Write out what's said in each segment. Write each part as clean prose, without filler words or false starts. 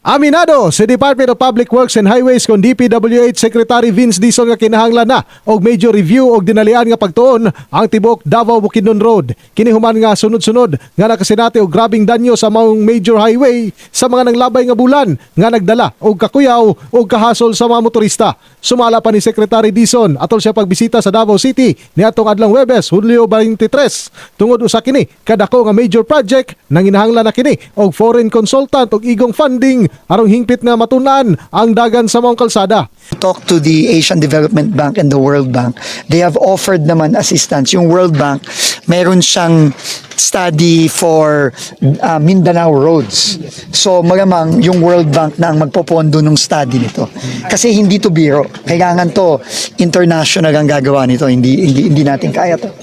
Aminado si Department of Public Works and Highways kon DPWH Secretary Vince Dizon nga kinahanglan na og major review og dinalian nga pagtuon ang tibok Davao Bukidnon Road. Kini human nga sunod-sunod nga nakasinati og grabing danyo sa maong major highway sa mga nanglabay nga bulan nga nagdala og kakuyaw og kahasol sa mga motorista. Sumala pa ni Secretary Dizon atol siya pagbisita sa Davao City niadtong adlang Huwebes, Hulyo 23 tungod usa kini kadako nga major project nang inahanglan na kini og foreign consultant og igong funding arong hingpit nga matunan ang dagan sa maong kalsada. Talk to the Asian Development Bank and the World Bank. They have offered naman assistance. Yung World Bank, meron siyang study for Mindanao roads. So malamang yung World Bank na ang magpopondo ng study nito. Kasi hindi to biro. Kailangan to international ang gagawa nito. Hindi natin kaya to.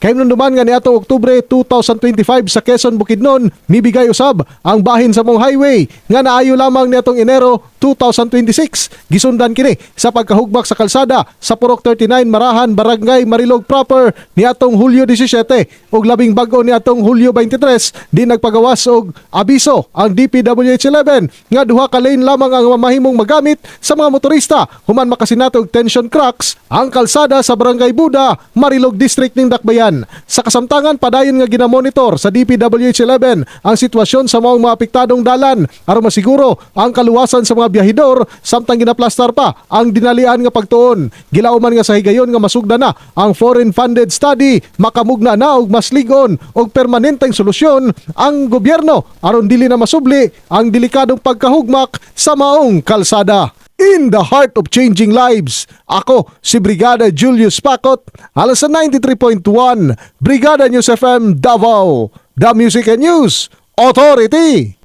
Kay nunduman nga niadtong Oktubre 2025 sa Quezon, Bukidnon, mibigay usab ang bahin sa mong highway nga naayo lamang niadtong Enero 2026. Gisundan kini sa pagkahugmak sa kalsada sa Purok 39 Marahan, Barangay Marilog proper niadtong Hulyo 17 ug labing bag-o niadtong Hulyo 23 di nagpagawas og abiso ang DPWH 11 nga duha ka lane lamang ang mamahimong magamit sa mga motorista human makasinati og tension cracks ang kalsada sa Barangay Buda, Marilog District ning Dakbayan. Sa kasamtangan, padayon nga ginamonitor sa DPWH 11 ang sitwasyon sa mga apektadong dalan aron masiguro ang kaluwasan sa mga biyahidor samtang ginaplastar pa ang dinalian nga pagtuon. Gilauman nga sa higayon nga masugda na ang foreign funded study, makamugna na og mas ligon og permanenteng solusyon ang gobyerno aron dili na masubli ang delikadong pagkahugmak sa maong kalsada. In the heart of changing lives, ako si Brigada Julius Pacot, alas sa 93.1, Brigada News FM Davao, The Music and News Authority.